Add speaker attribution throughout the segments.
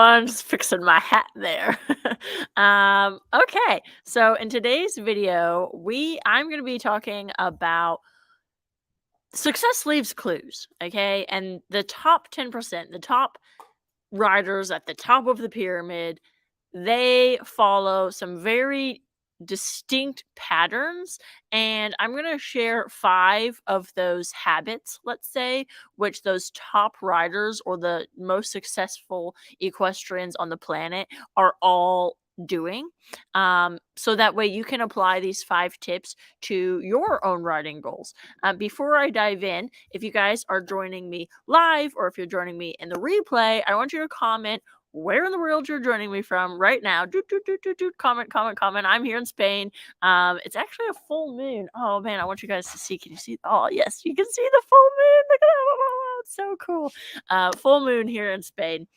Speaker 1: everyone. Just fixing my hat there. Okay, so in today's video, I'm going to be talking about success leaves clues, okay? And the top 10%, the top riders at the top of the pyramid, they follow some very distinct patterns, and I'm going to share 5 of those habits, let's say, which those top riders or the most successful equestrians on the planet are all doing, so that way you can apply these 5 tips to your own riding goals. Before I dive in, if you guys are joining me live or if you're joining me in the replay, I want you to comment where in the world you're joining me from right now. Comment. I'm here in Spain. It's actually a full moon. Oh man, I want you guys to see. Can you see? Oh yes, you can see the full moon. Look at that. It's so cool. Full moon here in Spain.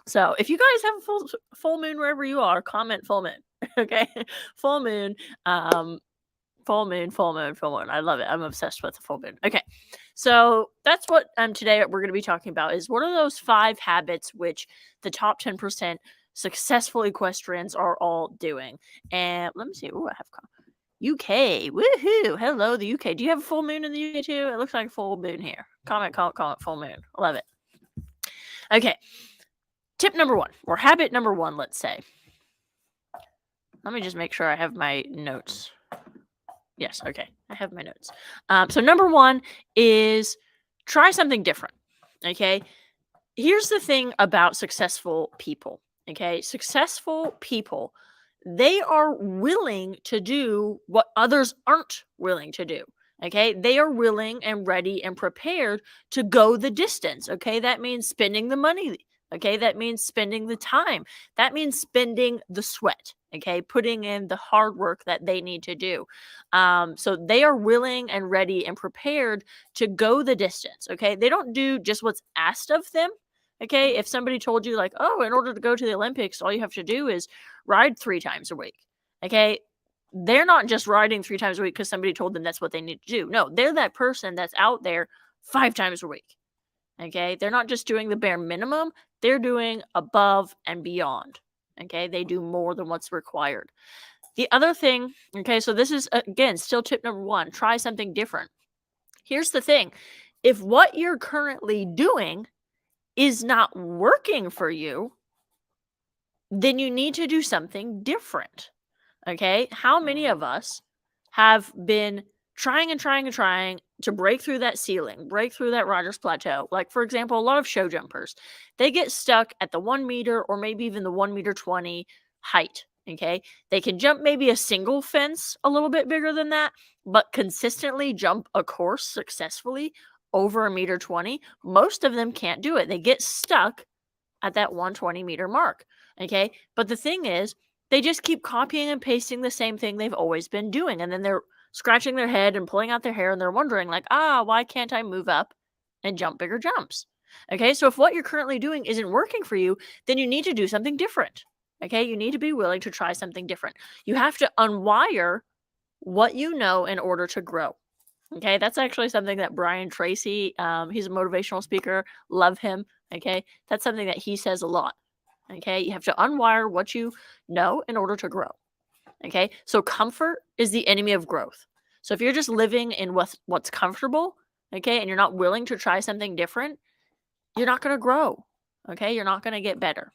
Speaker 1: So if you guys have a full moon wherever you are, comment full moon. Okay, full moon. Full moon. I love it. I'm obsessed with the full moon. Okay. So that's what today we're going to be talking about is what are those 5 habits which the top 10% successful equestrians are all doing. And let me see. Oh, I have UK. Woohoo. Hello, the UK. Do you have a full moon in the UK too? It looks like a full moon here. Comment, full moon. Love it. Okay. Tip number 1 or habit number 1, let's say. Let me just make sure I have my notes. Yes, okay. I have my notes. So number 1 is try something different. Okay. Here's the thing about successful people. Okay. Successful people, they are willing to do what others aren't willing to do. Okay. They are willing and ready and prepared to go the distance. Okay. That means spending the money. Okay. That means spending the time. That means spending the sweat. Okay. Putting in the hard work that they need to do. So they are willing and ready and prepared to go the distance. Okay. They don't do just what's asked of them. Okay. If somebody told you, like, oh, in order to go to the Olympics, all you have to do is ride 3 times a week. Okay. They're not just riding 3 times a week because somebody told them that's what they need to do. No, they're that person that's out there 5 times a week. Okay. They're not just doing the bare minimum, they're doing above and beyond. Okay. They do more than what's required. The other thing, okay, so this is, again, still tip number 1, try something different. Here's the thing. If what you're currently doing is not working for you, then you need to do something different. Okay. How many of us have been trying to break through that ceiling, break through that Rogers Plateau? Like, for example, a lot of show jumpers, they get stuck at the 1 meter or maybe even the 1.20 meter height. Okay. They can jump maybe a single fence a little bit bigger than that, but consistently jump a course successfully over 1.20 meter. Most of them can't do it. They get stuck at that 120 meter mark. Okay. But the thing is, they just keep copying and pasting the same thing they've always been doing. And then they're scratching their head and pulling out their hair and they're wondering, like, why can't I move up and jump bigger jumps? Okay. So if what you're currently doing isn't working for you, then you need to do something different. Okay. You need to be willing to try something different. You have to unwire what you know in order to grow. Okay. That's actually something that Brian Tracy, he's a motivational speaker. Love him. Okay. That's something that he says a lot. Okay. You have to unwire what you know in order to grow. Okay. So comfort is the enemy of growth. So if you're just living in what's comfortable, okay, and you're not willing to try something different, you're not going to grow. Okay. You're not going to get better.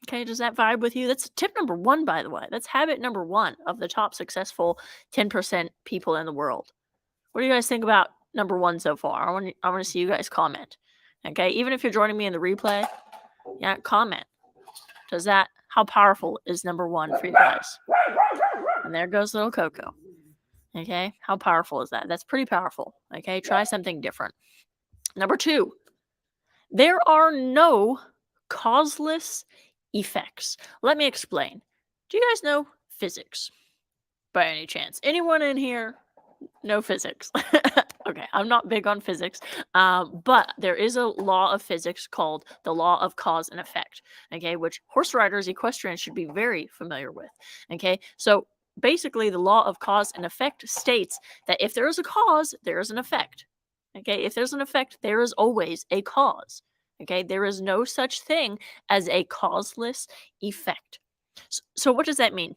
Speaker 1: Okay. Does that vibe with you? That's tip number 1, by the way. That's habit number 1 of the top successful 10% people in the world. What do you guys think about number 1 so far? I want to see you guys comment. Okay. Even if you're joining me in the replay, yeah, comment. How powerful is number 1 for you guys? And there goes little Coco. Okay. How powerful is that? That's pretty powerful. Okay. Try something different. Number 2, there are no causeless effects. Let me explain. Do you guys know physics by any chance? Anyone in here know physics? Okay, I'm not big on physics, but there is a law of physics called the law of cause and effect, okay, which horse riders, equestrians should be very familiar with, okay? So basically, the law of cause and effect states that if there is a cause, there is an effect, okay? If there's an effect, there is always a cause, Okay, there is no such thing as a causeless effect. So what does that mean?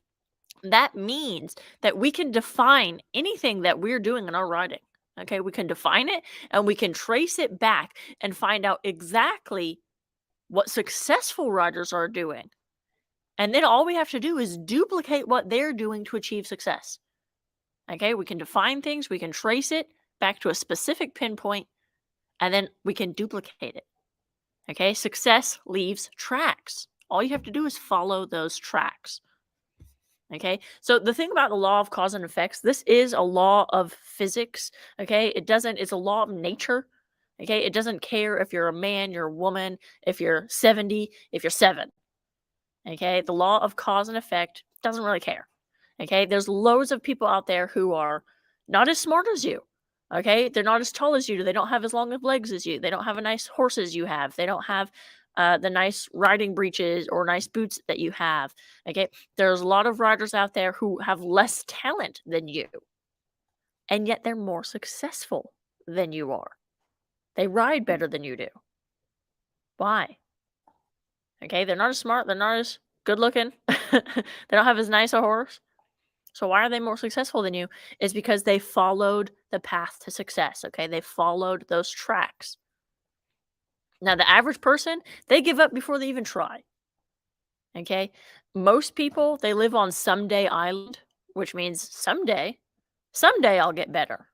Speaker 1: That means that we can define anything that we're doing in our writing. Okay, we can define it and we can trace it back and find out exactly what successful writers are doing. And then all we have to do is duplicate what they're doing to achieve success. Okay, we can define things, we can trace it back to a specific pinpoint, and then we can duplicate it. Okay, success leaves tracks. All you have to do is follow those tracks. Okay, so the thing about the law of cause and effects, this is a law of physics. Okay, it's a law of nature. Okay, it doesn't care if you're a man, you're a woman, if you're 70, if you're 7. Okay, the law of cause and effect doesn't really care. Okay, there's loads of people out there who are not as smart as you. Okay, they're not as tall as you. They don't have as long of legs as you. They don't have a nice horse as you have. They don't have the nice riding breeches or nice boots that you have. Okay, there's a lot of riders out there who have less talent than you, and yet they're more successful than you are. They ride better than you do. Why? Okay, they're not as smart. They're not as good looking. They don't have as nice a horse. So why are they more successful than you? Is because they followed the path to success. Okay, they followed those tracks. Now, the average person, they give up before they even try. Okay, most people, they live on someday island, which means someday I'll get better.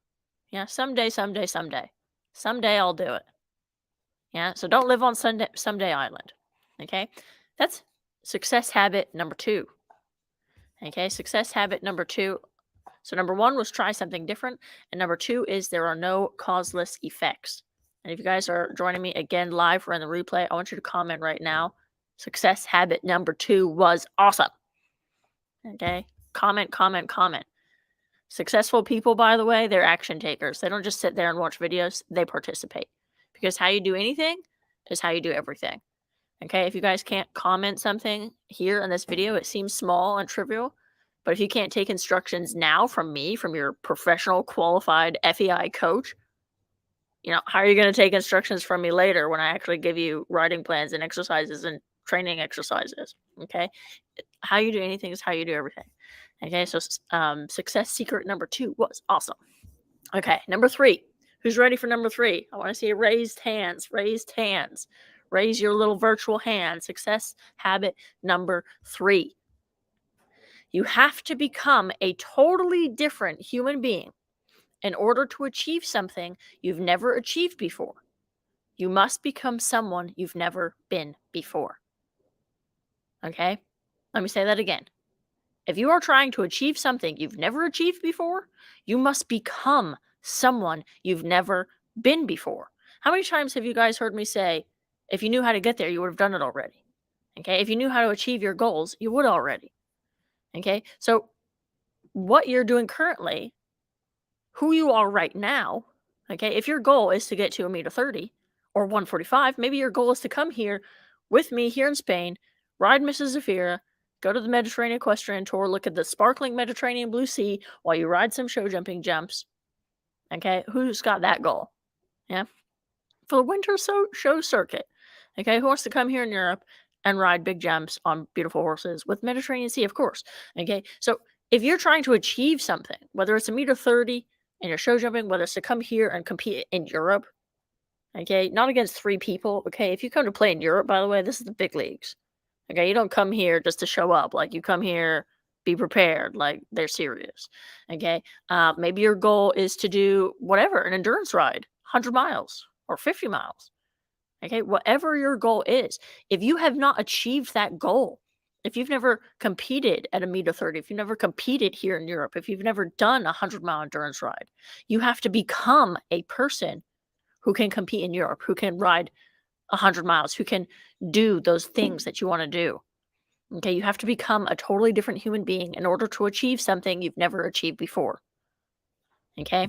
Speaker 1: Yeah, someday I'll do it. Yeah, so don't live on someday island. Okay, that's success habit number 2. Okay, success habit number 2. So number 1 was try something different, and number 2 is there are no causeless effects. And if you guys are joining me again live or in the replay, I want you to comment right now. Success habit number 2 was awesome. Okay, comment. Successful people, by the way, they're action takers. They don't just sit there and watch videos, they participate. Because how you do anything is how you do everything. Okay, if you guys can't comment something here in this video, it seems small and trivial, but if you can't take instructions now from me, from your professional qualified FEI coach, how are you going to take instructions from me later when I actually give you writing plans and exercises and training exercises? Okay, how you do anything is how you do everything. Okay, so success secret number 2 was awesome. Okay, number 3. Who's ready for number 3? I want to see raised hands. Raise your little virtual hand. Success habit number 3. You have to become a totally different human being in order to achieve something you've never achieved before. You must become someone you've never been before. Okay? Let me say that again. If you are trying to achieve something you've never achieved before, you must become someone you've never been before. How many times have you guys heard me say, if you knew how to get there, you would have done it already? Okay, if you knew how to achieve your goals, you would already. Okay, so what you're doing currently, who you are right now, okay, if your goal is to get to 1.30 m or 145, maybe your goal is to come here with me here in Spain, ride Mrs. Zafira, go to the Mediterranean Equestrian Tour, look at the sparkling Mediterranean blue sea while you ride some show jumping jumps. Okay, who's got that goal? Yeah, for the winter show circuit. Okay, who wants to come here in Europe and ride big jumps on beautiful horses with Mediterranean Sea, of course. Okay, so if you're trying to achieve something, whether it's 1.30 m and you're show jumping, whether it's to come here and compete in Europe, okay, not against 3 people. Okay, if you come to play in Europe, by the way, this is the big leagues. Okay, you don't come here just to show up. Like, you come here, be prepared. Like, they're serious. Okay, maybe your goal is to do whatever, an endurance ride, 100 miles or 50 miles. Okay, whatever your goal is, if you have not achieved that goal, if you've never competed at 1.30 m, if you've never competed here in Europe, if you've never done a 100-mile endurance ride, you have to become a person who can compete in Europe, who can ride 100 miles, who can do those things that you want to do. Okay, you have to become a totally different human being in order to achieve something you've never achieved before. Okay?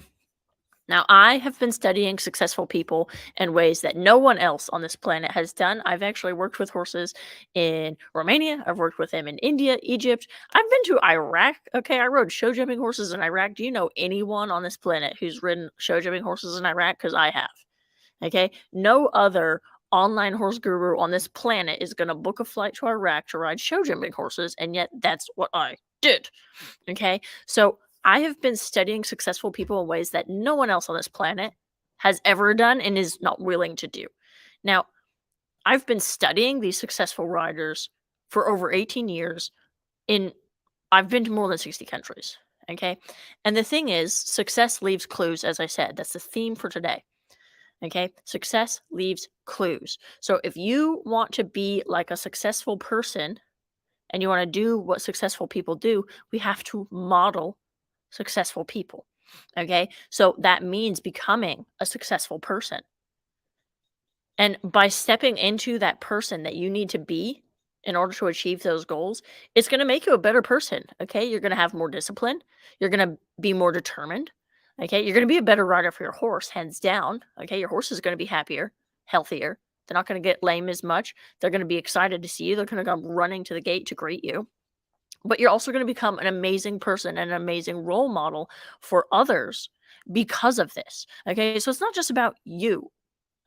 Speaker 1: Now, I have been studying successful people in ways that no one else on this planet has done. I've actually worked with horses in Romania. I've worked with them in India, Egypt. I've been to Iraq. Okay, I rode show jumping horses in Iraq. Do you know anyone on this planet who's ridden show jumping horses in Iraq? Because I have. Okay, no other online horse guru on this planet is going to book a flight to Iraq to ride show jumping horses, and yet that's what I did. Okay, so I have been studying successful people in ways that no one else on this planet has ever done and is not willing to do. Now, I've been studying these successful riders for over 18 years. I've been to more than 60 countries. Okay, and the thing is, success leaves clues. As I said, that's the theme for today. Okay, success leaves clues. So if you want to be like a successful person and you want to do what successful people do, we have to model successful people. Okay, so that means becoming a successful person. And by stepping into that person that you need to be in order to achieve those goals, it's going to make you a better person. Okay, you're going to have more discipline, you're going to be more determined. Okay, you're going to be a better rider for your horse, hands down. Okay, your horse is going to be happier, healthier. They're not going to get lame as much. They're going to be excited to see you. They're going to come running to the gate to greet you. But you're also going to become an amazing person and an amazing role model for others because of this. Okay, so it's not just about you.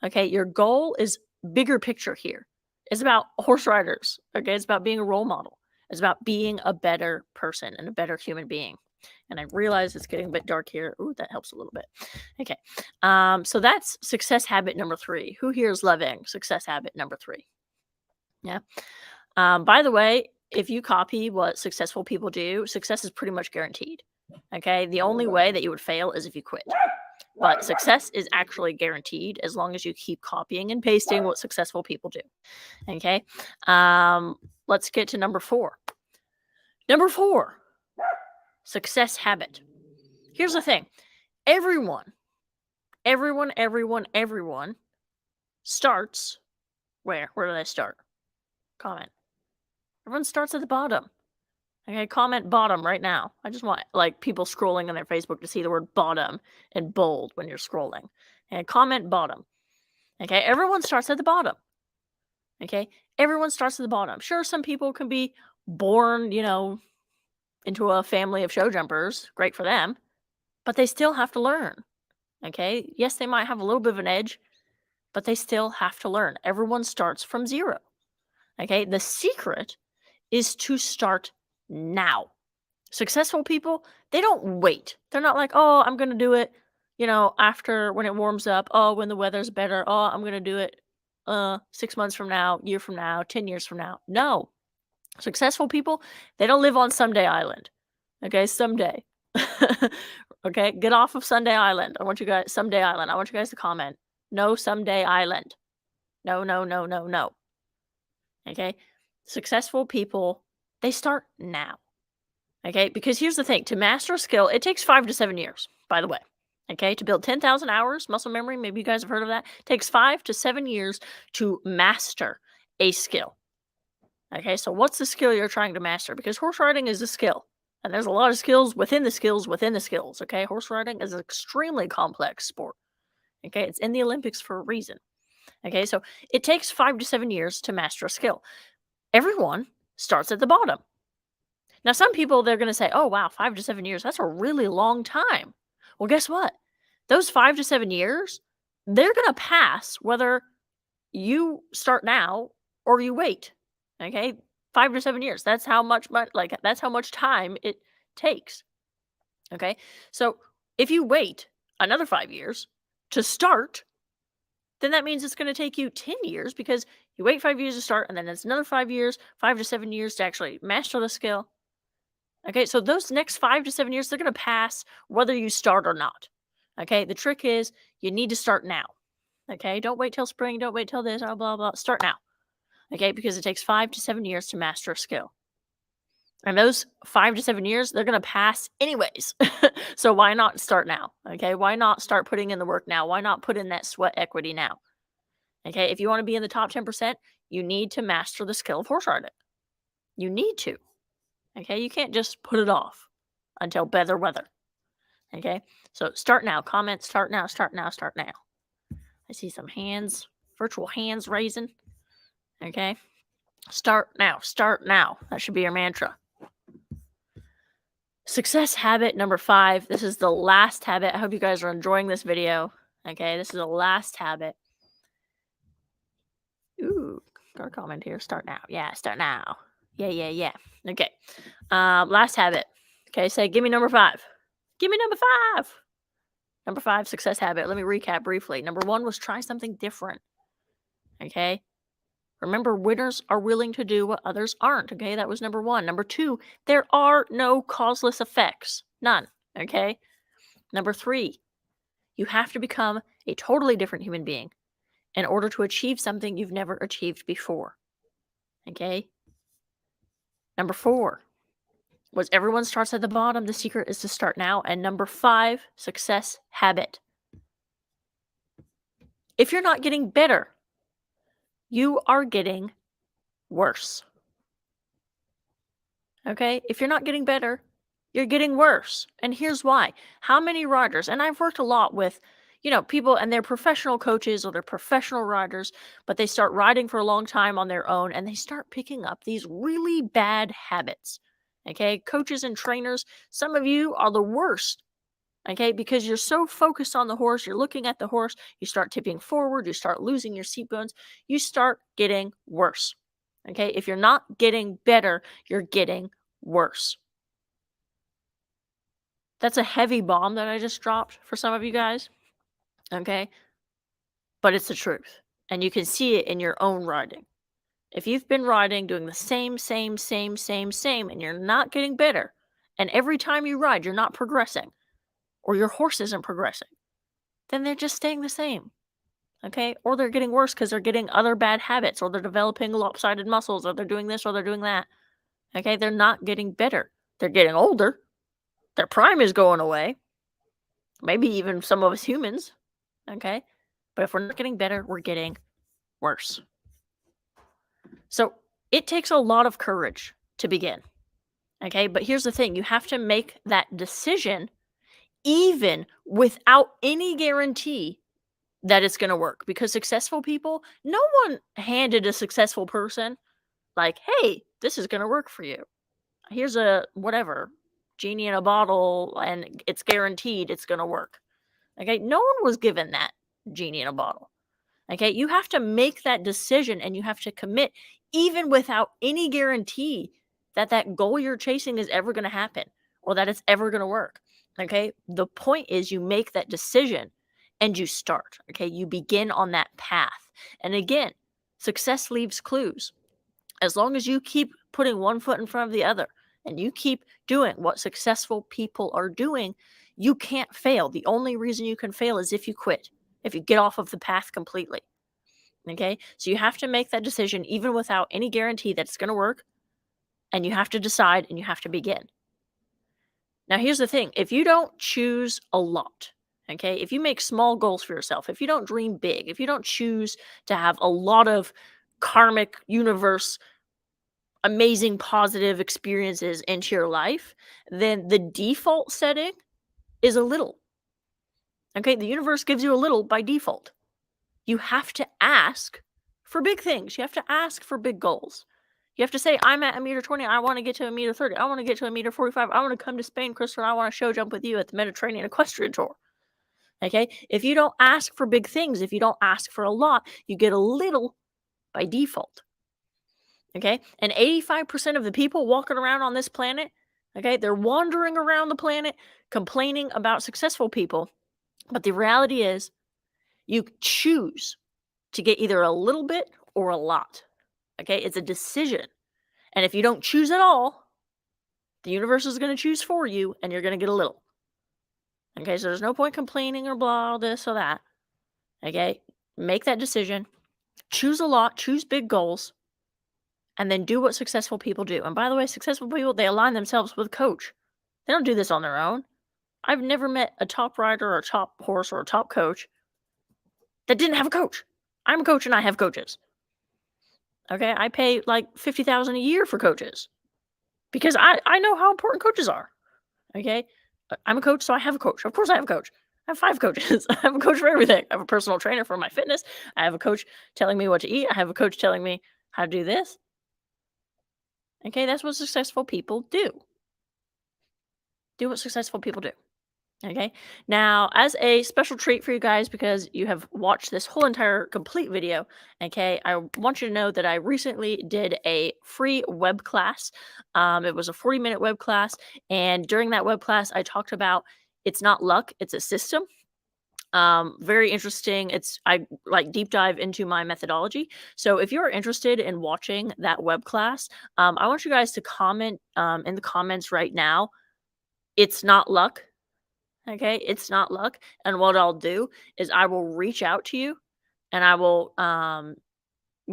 Speaker 1: Okay, your goal is bigger picture here. It's about horse riders. Okay, it's about being a role model. It's about being a better person and a better human being. And I realize it's getting a bit dark here. Ooh, that helps a little bit. Okay, so that's success habit number 3. Who here is loving success habit number 3? Yeah. By the way, if you copy what successful people do, success is pretty much guaranteed. Okay, the only way that you would fail is if you quit. But success is actually guaranteed as long as you keep copying and pasting what successful people do. Okay, let's get to number 4. Number 4, success habit. Here's the thing: everyone starts where? Where do they start? Comment. Everyone starts at the bottom. Okay, comment bottom right now. I just want like people scrolling on their Facebook to see the word bottom in bold when you're scrolling. And comment bottom. Okay, everyone starts at the bottom. Okay, everyone starts at the bottom. Sure, some people can be born, into a family of show jumpers. Great for them, but they still have to learn. Okay, yes, they might have a little bit of an edge, but they still have to learn. Everyone starts from zero. Okay, the secret is to start now. Successful people, they don't wait. They're not like, oh, I'm going to do it, after when it warms up. Oh, when the weather's better. Oh, I'm going to do it 6 months from now, year from now, 10 years from now. No. Successful people, they don't live on Someday Island. Okay, someday. Okay, get off of Sunday Island. Someday Island. I want you guys to comment. No Someday Island. No, no, no, no, no. Okay, successful people, they start now. Okay, because here's the thing: to master a skill, it takes 5 to 7 years, by the way. Okay, to build 10,000 hours muscle memory, maybe you guys have heard of that, it takes 5 to 7 years to master a skill. Okay, so what's the skill you're trying to master? Because horse riding is a skill, and there's a lot of skills within the skills within the skills. Okay, horse riding is an extremely complex sport. Okay, it's in the Olympics for a reason. Okay, so it takes 5 to 7 years to master a skill. Everyone starts at the bottom. Now, some people, they're going to say, oh, wow, 5 to 7 years, that's a really long time. Well, guess what? Those 5 to 7 years, they're going to pass whether you start now or you wait. Okay? 5 to 7 years. That's how much time it takes. Okay? So if you wait another 5 years to start, then that means it's going to take you 10 years because you wait 5 years to start, and then it's another 5 years, 5 to 7 years to actually master the skill. Okay, so those next 5 to 7 years, they're going to pass whether you start or not. Okay, the trick is you need to start now. Okay, don't wait till spring, don't wait till this, blah, blah, blah. Start now. Okay, because it takes 5 to 7 years to master a skill. And those 5 to 7 years, they're going to pass anyways. So why not start now? Okay, why not start putting in the work now? Why not put in that sweat equity now? Okay, if you want to be in the top 10%, you need to master the skill of horse riding. You need to. Okay, you can't just put it off until better weather. Okay, so start now. Comment, start now, start now, start now. I see some hands, virtual hands raising. Okay, start now, start now. That should be your mantra. Success habit number 5. This is the last habit. I hope you guys are enjoying this video. Okay, this is the last habit. Got a comment here. Start now. Yeah, start now. Yeah. Okay. Last habit. Okay, say, give me number 5. Give me number 5. Number 5, success habit. Let me recap briefly. Number 1 was try something different. Okay. Remember, winners are willing to do what others aren't. Okay, that was number 1. Number 2, there are no causeless effects. None. Okay. Number 3, you have to become a totally different human being in order to achieve something you've never achieved before. Okay. Number 4 was everyone starts at the bottom. The secret is to start now. And number 5, success habit. If you're not getting better, you are getting worse. Okay? If you're not getting better, you're getting worse. And here's why. How many riders, and I've worked a lot with, people and they're professional coaches or they're professional riders, but they start riding for a long time on their own and they start picking up these really bad habits. Okay? Coaches and trainers, some of you are the worst. Okay? Because you're so focused on the horse, you're looking at the horse, you start tipping forward, you start losing your seat bones, you start getting worse. Okay? If you're not getting better, you're getting worse. That's a heavy bomb that I just dropped for some of you guys. Okay? But it's the truth. And you can see it in your own riding. If you've been riding, doing the same, and you're not getting better, and every time you ride, you're not progressing, or your horse isn't progressing, then they're just staying the same. Okay? Or they're getting worse because they're getting other bad habits, or they're developing lopsided muscles, or they're doing this, or they're doing that. Okay? They're not getting better. They're getting older. Their prime is going away. Maybe even some of us humans. Okay? But if we're not getting better, we're getting worse. So it takes a lot of courage to begin. Okay? But here's the thing. You have to make that decision even without any guarantee that it's going to work. Because successful people, no one handed a successful person like, hey, this is going to work for you. Here's a whatever, genie in a bottle, and it's guaranteed it's going to work. Okay? No one was given that genie in a bottle. Okay? You have to make that decision and you have to commit even without any guarantee that that goal you're chasing is ever going to happen or that it's ever going to work. Okay? The point is you make that decision and you start. Okay? You begin on that path. And again, success leaves clues. As long as you keep putting one foot in front of the other and you keep doing what successful people are doing, you can't fail. The only reason you can fail is if you quit, if you get off of the path completely. Okay? So you have to make that decision even without any guarantee that it's going to work. And you have to decide and you have to begin. Now, here's the thing. If you don't choose a lot, okay, if you make small goals for yourself, if you don't dream big, if you don't choose to have a lot of karmic universe amazing positive experiences into your life, then the default setting is a little. Okay, the universe gives you a little by default. You have to ask for big things. You have to ask for big goals. You have to say, I'm at 1.20 m. I want to get to 1.30 m. I want to get to 1.45 m. I want to come to Spain, Crystal. I want to show jump with you at the Mediterranean Equestrian Tour. Okay, if you don't ask for big things, if you don't ask for a lot, you get a little by default. Okay, and 85% of the people walking around on this planet, okay, they're wandering around the planet complaining about successful people. But the reality is, you choose to get either a little bit or a lot. Okay, it's a decision. And if you don't choose at all, the universe is going to choose for you and you're going to get a little. Okay, so there's no point complaining or blah, this or that. Okay, make that decision. Choose a lot, choose big goals, and then do what successful people do. And by the way, successful people, they align themselves with a coach. They don't do this on their own. I've never met a top rider or a top horse or a top coach that didn't have a coach. I'm a coach and I have coaches. Okay, I pay like $50,000 a year for coaches because I know how important coaches are. Okay, I'm a coach, so I have a coach. Of course I have a coach. I have 5 coaches. I have a coach for everything. I have a personal trainer for my fitness. I have a coach telling me what to eat. I have a coach telling me how to do this. Okay, that's what successful people do. Do what successful people do. Okay. Now, as a special treat for you guys, because you have watched this whole entire complete video, okay, I want you to know that I recently did a free web class. It was a 40-minute web class. And during that web class, I talked about it's not luck, it's a system. Very interesting. I like deep dive into my methodology. So if you're interested in watching that web class, I want you guys to comment in the comments right now. It's not luck. Okay, it's not luck, and what I'll do is I will reach out to you, and I will,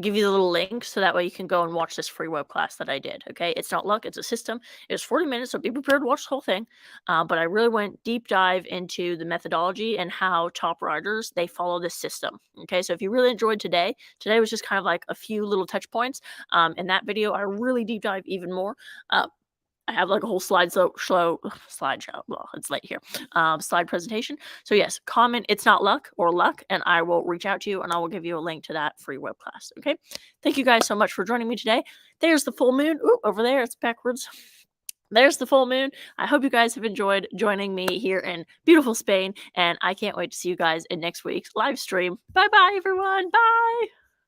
Speaker 1: give you the little link so that way you can go and watch this free web class that I did, okay? It's not luck, it's a system. It was 40 minutes, so be prepared to watch the whole thing, but I really went deep dive into the methodology and how top riders, they follow this system, okay? So if you really enjoyed today was just kind of like a few little touch points. In that video, I really deep dive even more. I have like a whole slideshow. Well, it's late here. Slide presentation. So yes, comment it's not luck or luck, and I will reach out to you and I will give you a link to that free web class. Okay. Thank you guys so much for joining me today. There's the full moon. Ooh, over there, it's backwards. There's the full moon. I hope you guys have enjoyed joining me here in beautiful Spain, and I can't wait to see you guys in next week's live stream. Bye bye, everyone. Bye.